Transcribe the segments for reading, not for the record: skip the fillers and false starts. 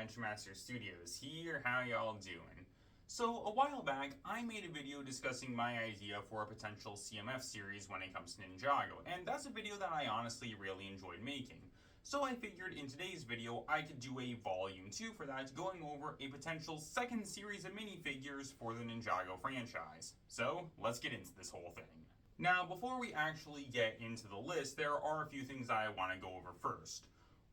Adventure Master Studios here. How y'all doing? So, a while back, I made a video discussing my idea for a potential CMF series when it comes to Ninjago, and that's a video that I honestly really enjoyed making. So I figured in today's video I could do a volume 2 for that, going over a potential second series of minifigures for the Ninjago franchise. So, let's get into this whole thing. Now, before we actually get into the list, there are a few things that I want to go over first.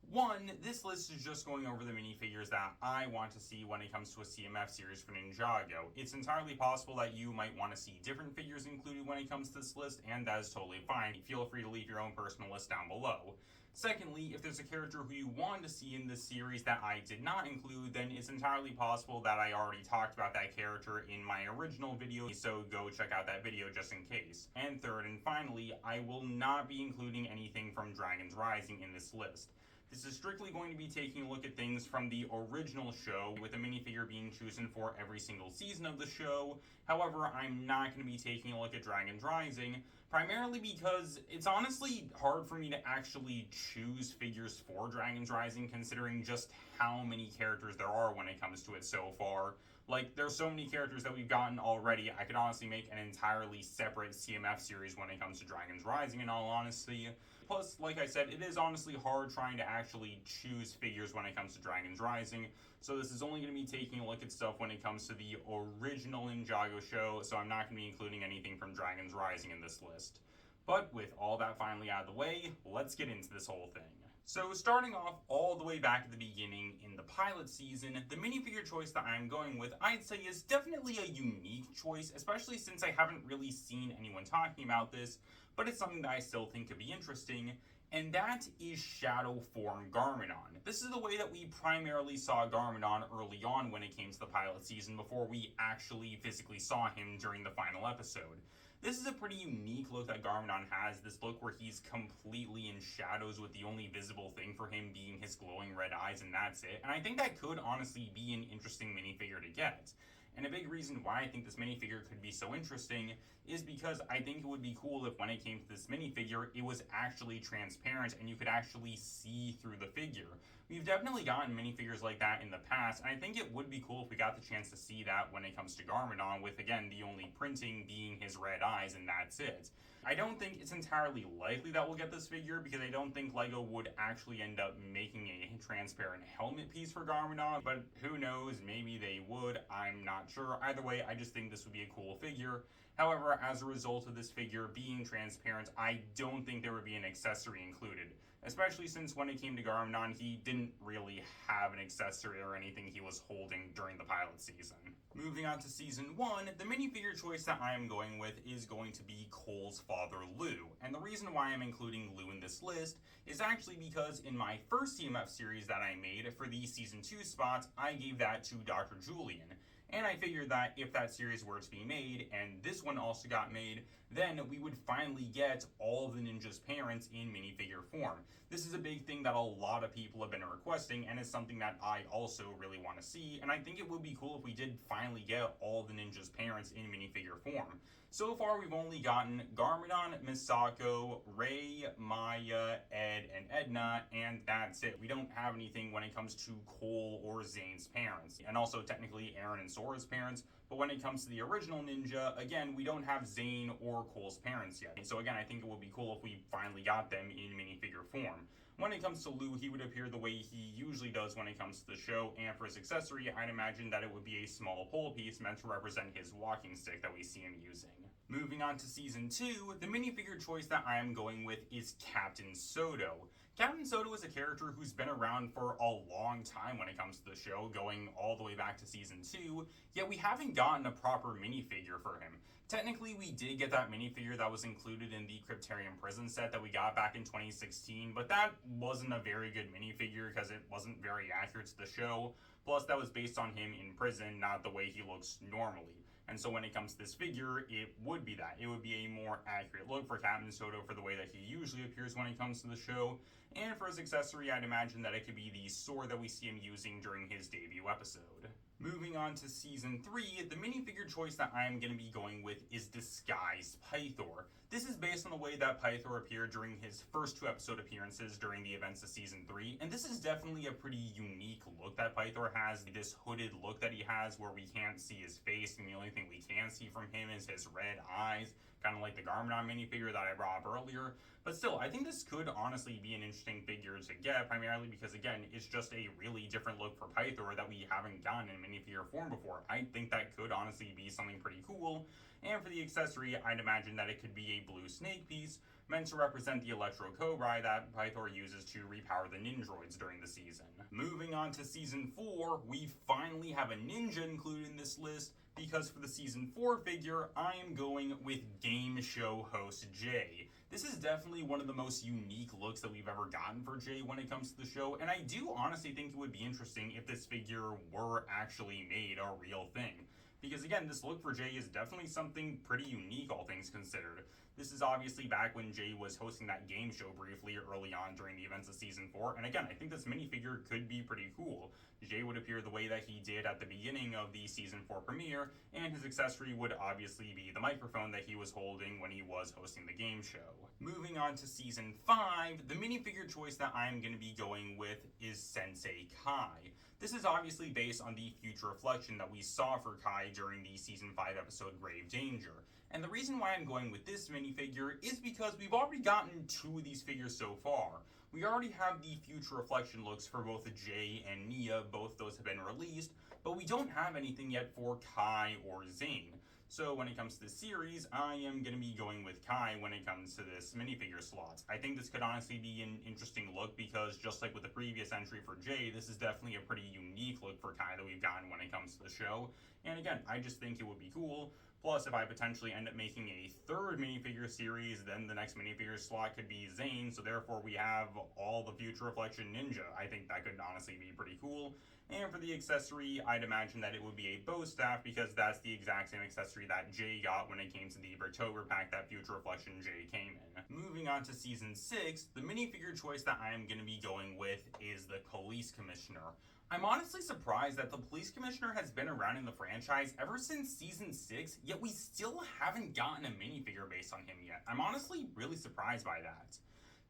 One, this list is just going over the minifigures that I want to see when it comes to a CMF series for Ninjago. It's entirely possible that you might want to see different figures included when it comes to this list, and that is totally fine. Feel free to leave your own personal list down below. Secondly, if there's a character who you want to see in this series that I did not include, then it's entirely possible that I already talked about that character in my original video, so go check out that video just in case. And third and finally, I will not be including anything from Dragon's Rising in this list. This is strictly going to be taking a look at things from the original show, with a minifigure being chosen for every single season of the show. However, I'm not going to be taking a look at Dragon's Rising, primarily because it's honestly hard for me to actually choose figures for Dragon's Rising, considering just how many characters there are when it comes to it so far. Like, there's so many characters that we've gotten already, I could honestly make an entirely separate CMF series when it comes to Dragon's Rising, in all honesty. Plus, like I said, it is honestly hard trying to actually choose figures when it comes to Dragon's Rising, so this is only going to be taking a look at stuff when it comes to the original Ninjago show, so I'm not going to be including anything from Dragon's Rising in this list. But with all that finally out of the way, let's get into this whole thing. So starting off all the way back at the beginning in the pilot season, the minifigure choice that I'm going with, I'd say, is definitely a unique choice, especially since I haven't really seen anyone talking about this, but it's something that I still think could be interesting, and that is Shadow Form Garmadon. This is the way that we primarily saw Garmadon early on when it came to the pilot season, before we actually physically saw him during the final episode. This is a pretty unique look that Garmadon has, this look where he's completely in shadows with the only visible thing for him being his glowing red eyes, and that's it. And I think that could honestly be an interesting minifigure to get. And a big reason why I think this minifigure could be so interesting is because I think it would be cool if when it came to this minifigure, it was actually transparent and you could actually see through the figure. We've definitely gotten minifigures like that in the past, and I think it would be cool if we got the chance to see that when it comes to Garmadon, with, again, the only printing being his red eyes, and that's it. I don't think it's entirely likely that we'll get this figure, because I don't think LEGO would actually end up making a transparent helmet piece for Garmadon, but who knows, maybe they would, I'm not sure. Either way, I just think this would be a cool figure. However, as a result of this figure being transparent, I don't think there would be an accessory included, especially since when it came to Garmadon, he didn't really have an accessory or anything he was holding during the pilot season. Moving on to Season 1, the minifigure choice that I am going with is going to be Cole's father, Lou. And the reason why I'm including Lou in this list is actually because in my first CMF series that I made for the Season 2 spot, I gave that to Dr. Julian. And I figured that if that series were to be made, and this one also got made, then we would finally get all of the ninjas' parents in minifigure form. This is a big thing that a lot of people have been requesting, and it's something that I also really want to see, and I think it would be cool if we did finally get all the ninjas' parents in minifigure form. So far, we've only gotten Garmadon, Misako, Ray, Maya, Ed, and Edna, and that's it. We don't have anything when it comes to Cole or Zane's parents, and also technically Aaron and Sora's parents, but when it comes to the original ninja, again, we don't have Zane or Cole's parents yet. So again, I think it would be cool if we finally got them in minifigure form. When it comes to Lou, he would appear the way he usually does when it comes to the show, and for his accessory, I'd imagine that it would be a small pole piece meant to represent his walking stick that we see him using. Moving on to Season 2, the minifigure choice that I am going with is Captain Soto. Captain Soto is a character who's been around for a long time when it comes to the show, going all the way back to Season 2, yet we haven't gotten a proper minifigure for him. Technically, we did get that minifigure that was included in the Cryptarium prison set that we got back in 2016, but that wasn't a very good minifigure because it wasn't very accurate to the show. Plus, that was based on him in prison, not the way he looks normally. And so when it comes to this figure, it would be that. It would be a more accurate look for Captain Soto for the way that he usually appears when it comes to the show. And for his accessory, I'd imagine that it could be the sword that we see him using during his debut episode. Moving on to Season 3, the minifigure choice that I am going to be going with is Disguised Pythor. This is based on the way that Pythor appeared during his first 2 episode appearances during the events of Season 3, and this is definitely a pretty unique look that Pythor has, this hooded look that he has where we can't see his face, and the only thing we can see from him is his red eyes, kind of like the Garmadon minifigure that I brought up earlier. But still, I think this could honestly be an interesting figure to get, primarily because, again, it's just a really different look for Pythor that we haven't gotten in minifigure form before. I think that could honestly be something pretty cool. And for the accessory, I'd imagine that it could be a blue snake piece, meant to represent the Electro Cobra that Pythor uses to repower the Ninjroids during the season. Moving on to Season 4, we finally have a ninja included in this list, because for the Season 4 figure, I am going with game show host Jay. This is definitely one of the most unique looks that we've ever gotten for Jay when it comes to the show, and I do honestly think it would be interesting if this figure were actually made a real thing. Because again, this look for Jay is definitely something pretty unique, all things considered. This is obviously back when Jay was hosting that game show briefly early on during the events of Season 4, and again, I think this minifigure could be pretty cool. Jay would appear the way that he did at the beginning of the Season 4 premiere, and his accessory would obviously be the microphone that he was holding when he was hosting the game show. Moving on to Season 5, the minifigure choice that I'm going to be going with is Sensei Kai. This is obviously based on the future reflection that we saw for Kai during the Season 5 episode Grave Danger. And the reason why I'm going with this minifigure is because we've already gotten 2 of these figures so far. We already have the future reflection looks for both Jay and Nia, both those have been released, but we don't have anything yet for Kai or Zane. So when it comes to this series, I am going to be going with Kai when it comes to this minifigure slot. I think this could honestly be an interesting look because just like with the previous entry for Jay, this is definitely a pretty unique look for Kai that we've gotten when it comes to the show. And again, I just think it would be cool. Plus, if I potentially end up making a 3rd minifigure series, then the next minifigure slot could be Zane, so therefore we have all the Future Reflection Ninja. I think that could honestly be pretty cool. And for the accessory, I'd imagine that it would be a bow staff because that's the exact same accessory that Jay got when it came to the October pack that Future Reflection Jay came in. Moving on to Season 6, the minifigure choice that I am going to be going with is the Police Commissioner. I'm honestly surprised that the Police Commissioner has been around in the franchise ever since Season 6, yet we still haven't gotten a minifigure based on him yet. I'm honestly really surprised by that.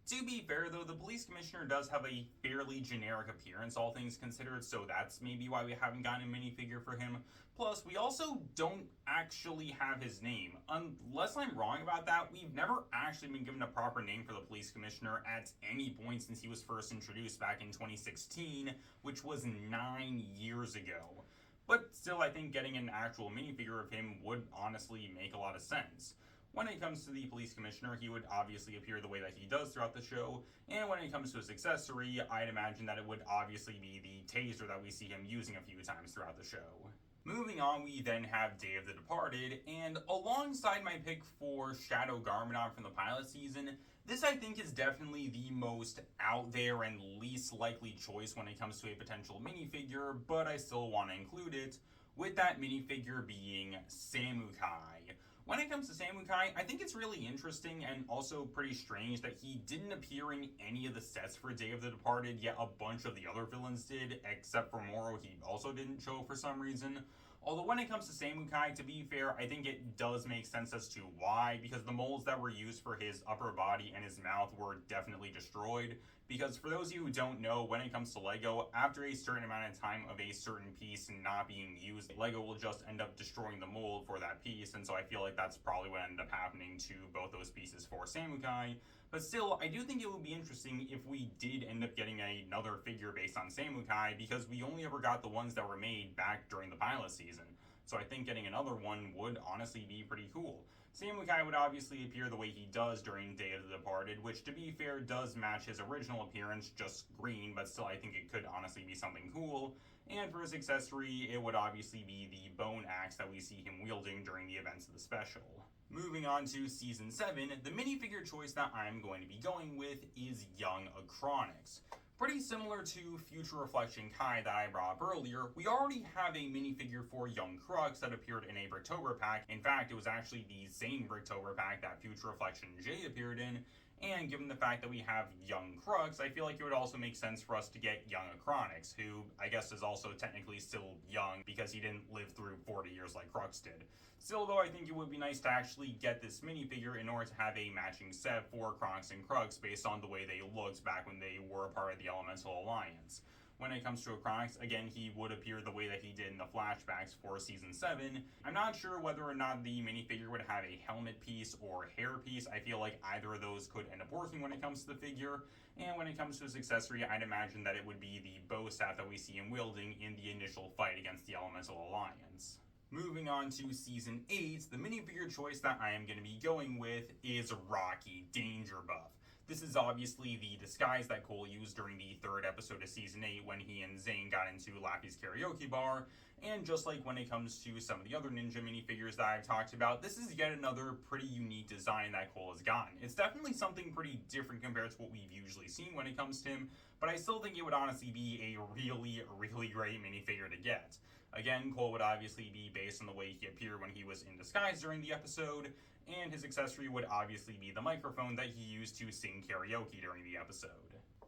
To be fair though, the Police Commissioner does have a fairly generic appearance, all things considered, so that's maybe why we haven't gotten a minifigure for him. Plus, we also don't actually have his name. Unless I'm wrong about that, we've never actually been given a proper name for the Police Commissioner at any point since he was first introduced back in 2016, which was 9 years ago. But still, I think getting an actual minifigure of him would honestly make a lot of sense. When it comes to the Police Commissioner, he would obviously appear the way that he does throughout the show, and when it comes to his accessory, I'd imagine that it would obviously be the taser that we see him using a few times throughout the show. Moving on, we then have Day of the Departed, and alongside my pick for Shadow Garmadon from the pilot season, this I think is definitely the most out there and least likely choice when it comes to a potential minifigure, but I still want to include it, with that minifigure being Samukai. When it comes to Samukai, I think it's really interesting and also pretty strange that he didn't appear in any of the sets for Day of the Departed, yet a bunch of the other villains did, except for Moro, he also didn't show for some reason. Although when it comes to Samukai, to be fair, I think it does make sense as to why, because the molds that were used for his upper body and his mouth were definitely destroyed. Because for those of you who don't know, when it comes to LEGO, after a certain amount of time of a certain piece not being used, LEGO will just end up destroying the mold for that piece, and so I feel like that's probably what ended up happening to both those pieces for Samukai. But still, I do think it would be interesting if we did end up getting another figure based on Samukai, because we only ever got the ones that were made back during the pilot season. So I think getting another one would honestly be pretty cool. Samukai would obviously appear the way he does during Day of the Departed, which to be fair does match his original appearance, just green, but still I think it could honestly be something cool. And for his accessory, it would obviously be the bone axe that we see him wielding during the events of the special. Moving on to Season 7, the minifigure choice that I'm going to be going with is Young Acronix. Pretty similar to Future Reflection Kai that I brought up earlier, we already have a minifigure for Young Crux that appeared in a Bricktober pack. In fact, it was actually the same Bricktober pack that Future Reflection J appeared in, And given the fact that we have young Crux, I feel like it would also make sense for us to get young Acronix, who I guess is also technically still young because he didn't live through 40 years like Crux did. Still though, I think it would be nice to actually get this minifigure in order to have a matching set for Acronix and Crux based on the way they looked back when they were a part of the Elemental Alliance. When it comes to Acronix, again, he would appear the way that he did in the flashbacks for Season 7. I'm not sure whether or not the minifigure would have a helmet piece or hair piece. I feel like either of those could end up working when it comes to the figure. And when it comes to his accessory, I'd imagine that it would be the bow staff that we see him wielding in the initial fight against the Elemental Alliance. Moving on to Season 8, the minifigure choice that I am going to be going with is Rocky Danger Buff. This is obviously the disguise that Cole used during the 3rd episode of Season 8 when he and Zane got into Laffy's karaoke bar, and just like when it comes to some of the other ninja minifigures that I've talked about, this is yet another pretty unique design that Cole has gotten. It's definitely something pretty different compared to what we've usually seen when it comes to him, but I still think it would honestly be a really great minifigure to get. Again, Cole would obviously be based on the way he appeared when he was in disguise during the episode, and his accessory would obviously be the microphone that he used to sing karaoke during the episode.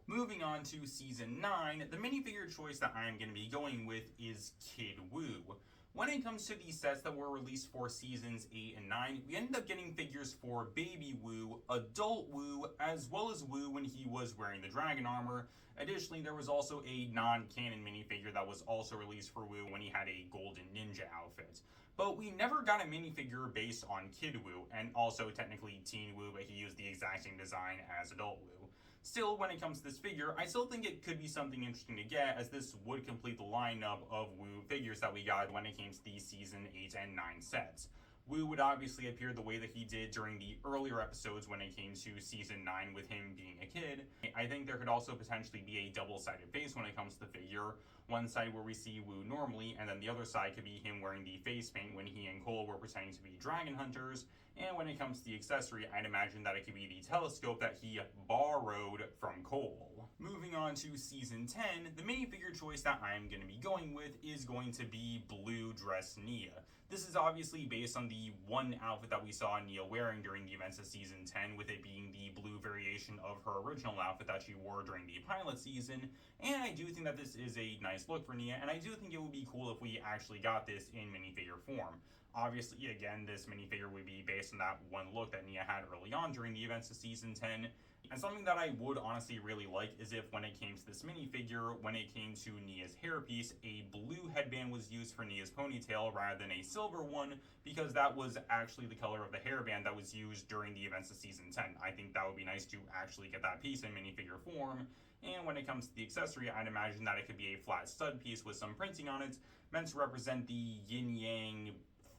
Moving on to Season 9, the minifigure choice that I am going to be going with is Kid Woo. When it comes to the sets that were released for Seasons 8 and 9, we ended up getting figures for Baby Woo, Adult Woo, as well as Woo when he was wearing the dragon armor. Additionally, there was also a non-canon minifigure that was also released for Woo when he had a golden ninja outfit. But we never got a minifigure based on Kid Woo, and also technically Teen Woo, but he used the exact same design as Adult Woo. Still, when it comes to this figure, I still think it could be something interesting to get, as this would complete the lineup of Woo figures that we got when it came to the Season 8 and 9 sets. Woo would obviously appear the way that he did during the earlier episodes when it came to Season 9 with him being a kid. I think there could also potentially be a double-sided face when it comes to the figure. One side where we see Woo normally, and then the other side could be him wearing the face paint when he and Cole were pretending to be dragon hunters. And when it comes to the accessory, I'd imagine that it could be the telescope that he borrowed from Cole. Moving on to Season 10, the minifigure choice that I'm going to be going with is going to be Blue Dress Nia. This is obviously based on the one outfit that we saw Nia wearing during the events of Season 10, with it being the blue variation of her original outfit that she wore during the pilot season. And I do think that this is a nice look for Nia, and I do think it would be cool if we actually got this in minifigure form. Obviously, again, this minifigure would be based on that one look that Nia had early on during the events of Season 10. And something that I would honestly really like is if, when it came to this minifigure, when it came to Nia's hairpiece, a blue headband was used for Nia's ponytail rather than a silver one, because that was actually the color of the hairband that was used during the events of Season 10. I think that would be nice to actually get that piece in minifigure form. And when it comes to the accessory, I'd imagine that it could be a flat stud piece with some printing on it, meant to represent the yin-yang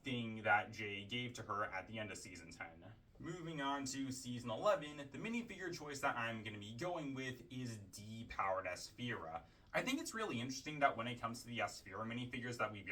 thing that Jay gave to her at the end of Season 10. Moving on to Season 11, the minifigure choice that I'm going to be going with is D-Powered Asphira. I think it's really interesting that when it comes to the Asphira minifigures that we've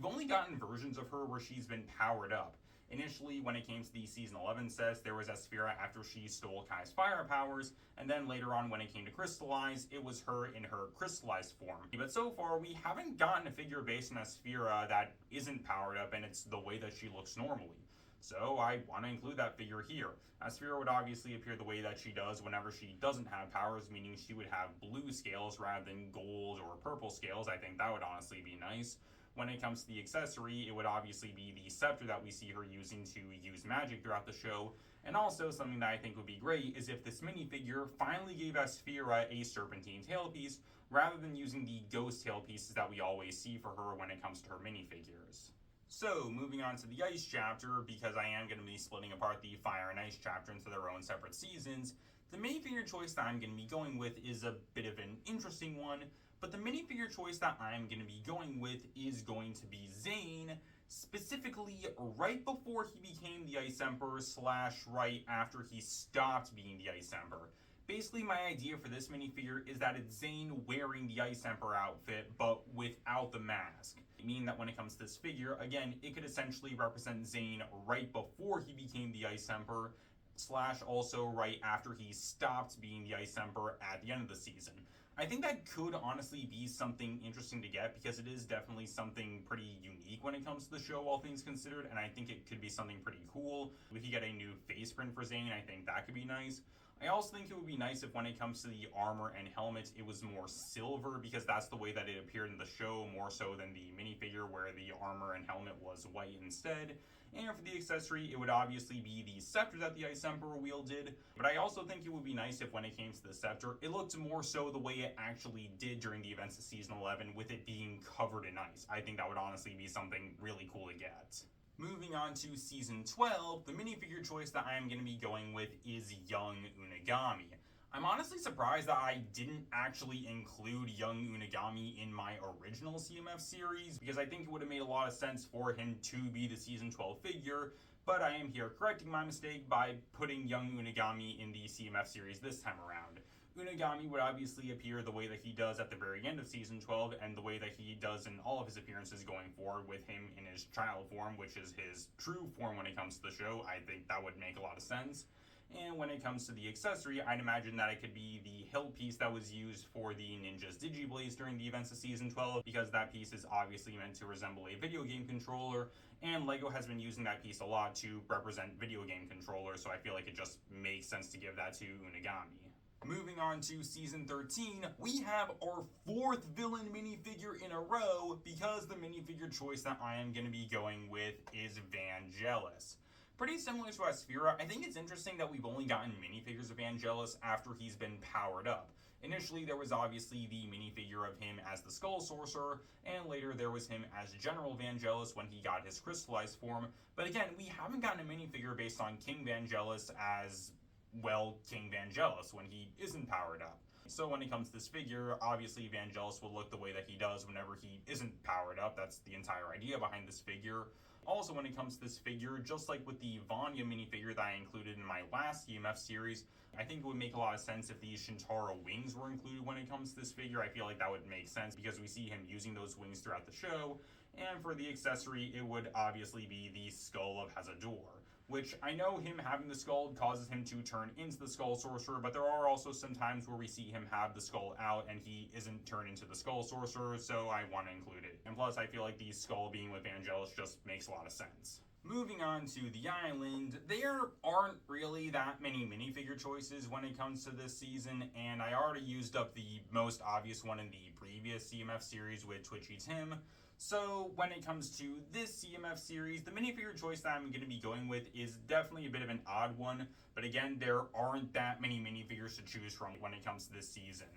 only gotten versions of her where she's been powered up. Initially, when it came to the Season 11 sets, there was Asphira after she stole Kai's fire powers, and then later on when it came to Crystallize, it was her in her crystallized form. But so far, we haven't gotten a figure based on Asphira that isn't powered up, and it's the way that she looks normally. So I want to include that figure here. Asphira would obviously appear the way that she does whenever she doesn't have powers, meaning she would have blue scales rather than gold or purple scales. I think that would honestly be nice. When it comes to the accessory, it would obviously be the scepter that we see her using to use magic throughout the show. And also, something that I think would be great is if this minifigure finally gave Asphira a serpentine tailpiece, rather than using the ghost tailpieces that we always see for her when it comes to her minifigures. So, moving on to the Ice chapter, because I am going to be splitting apart the Fire and Ice chapter into their own separate seasons, the minifigure choice that I'm going to be going with is a bit of an interesting one, but the minifigure choice that I'm going to be going with is going to be Zane, specifically right before he became the Ice Emperor / right after he stopped being the Ice Emperor. Basically, my idea for this minifigure is that it's Zane wearing the Ice Emperor outfit, but without the mask. Meaning that when it comes to this figure, again, it could essentially represent Zane right before he became the Ice Emperor, / also right after he stopped being the Ice Emperor at the end of the season. I think that could honestly be something interesting to get, because it is definitely something pretty unique when it comes to the show, all things considered, and I think it could be something pretty cool. We could get a new face print for Zane, I think that could be nice. I also think it would be nice if when it comes to the armor and helmet, it was more silver, because that's the way that it appeared in the show, more so than the minifigure where the armor and helmet was white instead. And for the accessory, it would obviously be the scepter that the Ice Emperor wielded. But I also think it would be nice if when it came to the scepter, it looked more so the way it actually did during the events of Season 11, with it being covered in ice. I think that would honestly be something really cool to get. Moving on to Season 12, the minifigure choice that I am going to be going with is Young Unagami. I'm honestly surprised that I didn't actually include Young Unagami in my original CMF series, because I think it would have made a lot of sense for him to be the Season 12 figure, but I am here correcting my mistake by putting Young Unagami in the CMF series this time around. Unagami would obviously appear the way that he does at the very end of Season 12, and the way that he does in all of his appearances going forward, with him in his child form, which is his true form when it comes to the show. I think that would make a lot of sense. And when it comes to the accessory, I'd imagine that it could be the hilt piece that was used for the Ninja's Digiblades during the events of Season 12, because that piece is obviously meant to resemble a video game controller, and LEGO has been using that piece a lot to represent video game controllers, so I feel like it just makes sense to give that to Unagami. Moving on to Season 13, we have our 4th villain minifigure in a row, because the minifigure choice that I am going to be going with is Vangelis. Pretty similar to Asphira, I think it's interesting that we've only gotten minifigures of Vangelis after he's been powered up. Initially, there was obviously the minifigure of him as the Skull Sorcerer, and later there was him as General Vangelis when he got his crystallized form. But again, we haven't gotten a minifigure based on King Vangelis as, well, King Vangelis when he isn't powered up. So when it comes to this figure, obviously Vangelis will look the way that he does whenever he isn't powered up. That's the entire idea behind this figure. Also, when it comes to this figure, just like with the Vanya minifigure that I included in my last EMF series, I think it would make a lot of sense if the Shintaro wings were included when it comes to this figure. I feel like that would make sense because we see him using those wings throughout the show. And for the accessory, it would obviously be the Skull of Hazador, which I know him having the skull causes him to turn into the Skull Sorcerer, but there are also some times where we see him have the skull out and he isn't turned into the Skull Sorcerer, so I want to include it. And plus, I feel like the skull being with Vangelis just makes a lot of sense. Moving on to the island, there aren't really that many minifigure choices when it comes to this season, and I already used up the most obvious one in the previous CMF series with Twitchy Tim. So when it comes to this CMF series, the minifigure choice that I'm going to be going with is definitely a bit of an odd one, but again, there aren't that many minifigures to choose from when it comes to this season.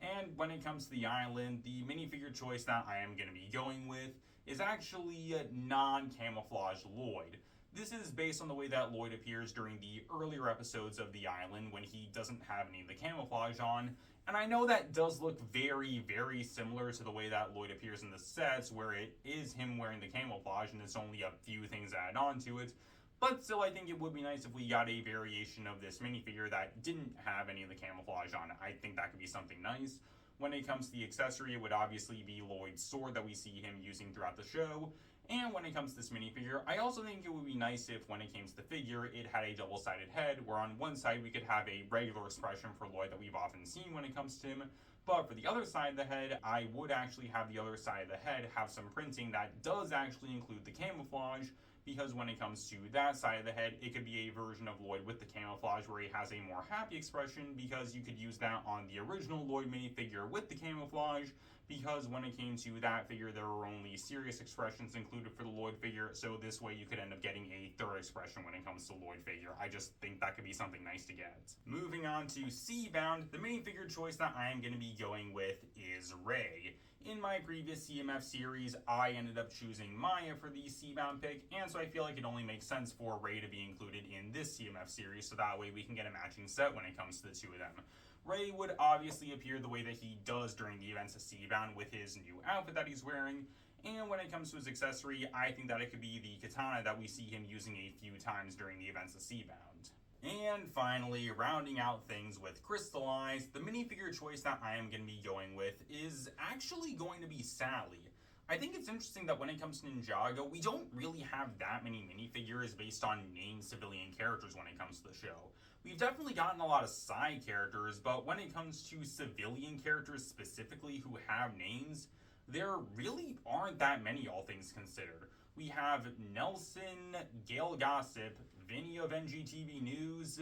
And when it comes to the island, the minifigure choice that I am going to be going with is actually non-camouflage Lloyd. This is based on the way that Lloyd appears during the earlier episodes of the island when he doesn't have any of the camouflage on. And I know that does look very, very similar to the way that Lloyd appears in the sets, where it is him wearing the camouflage and it's only a few things added onto it. But still, I think it would be nice if we got a variation of this minifigure that didn't have any of the camouflage on it. I think that could be something nice. When it comes to the accessory, it would obviously be Lloyd's sword that we see him using throughout the show. And when it comes to this minifigure, I also think it would be nice if, when it came to the figure, it had a double-sided head, where on one side we could have a regular expression for Lloyd that we've often seen when it comes to him, but for the other side of the head, I would actually have the other side of the head have some printing that does actually include the camouflage, because when it comes to that side of the head, it could be a version of Lloyd with the camouflage where he has a more happy expression, because you could use that on the original Lloyd minifigure with the camouflage, because when it came to that figure, there were only serious expressions included for the Lloyd figure, so this way you could end up getting a third expression when it comes to Lloyd figure. I just think that could be something nice to get. Moving on to Seabound, the minifigure choice that I am going to be going with is Ray. In my previous CMF series, I ended up choosing Maya for the Seabound pick, and so I feel like it only makes sense for Ray to be included in this CMF series, so that way we can get a matching set when it comes to the two of them. Ray would obviously appear the way that he does during the events of Seabound with his new outfit that he's wearing, and when it comes to his accessory, I think that it could be the katana that we see him using a few times during the events of Seabound. And finally, rounding out things with Crystallized, the minifigure choice that I am going to be going with is actually going to be Sally. I think it's interesting that when it comes to Ninjago, we don't really have that many minifigures based on named civilian characters when it comes to the show. We've definitely gotten a lot of side characters, but when it comes to civilian characters specifically who have names, there really aren't that many, all things considered. We have Nelson, Gail Gossip, Vinny of NGTV News,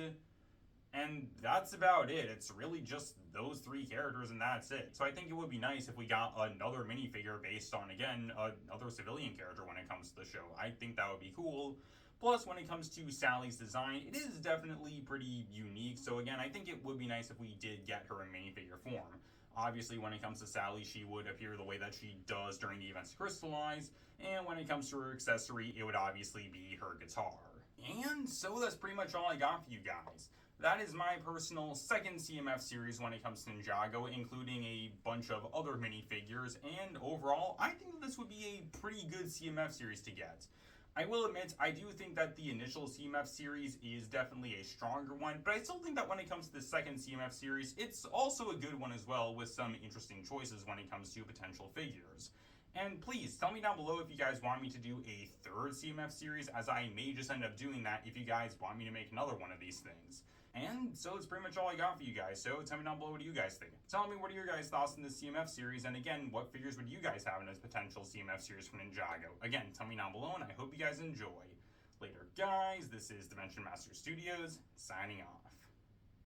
And that's about it. It's really just those three characters and that's it. So I think it would be nice if we got another minifigure based on, again, another civilian character when it comes to the show. I think that would be cool. Plus, when it comes to Sally's design, it is definitely pretty unique. So again, I think it would be nice if we did get her in minifigure form. Obviously, when it comes to Sally, she would appear the way that she does during the events Crystallize. And when it comes to her accessory, it would obviously be her guitar. And so that's pretty much all I got for you guys. That is my personal second CMF series when it comes to Ninjago, including a bunch of other minifigures, and overall, I think that this would be a pretty good CMF series to get. I will admit, I do think that the initial CMF series is definitely a stronger one, but I still think that when it comes to the second CMF series, it's also a good one as well, with some interesting choices when it comes to potential figures. And please, tell me down below if you guys want me to do a third CMF series, as I may just end up doing that if you guys want me to make another one of these things. And so that's pretty much all I got for you guys, so tell me down below what do you guys think. Tell me what are your guys' thoughts on this CMF series, and again, what figures would you guys have in this potential CMF series from Ninjago? Again, tell me down below, and I hope you guys enjoy. Later, guys, this is Dimension Master Studios, signing off.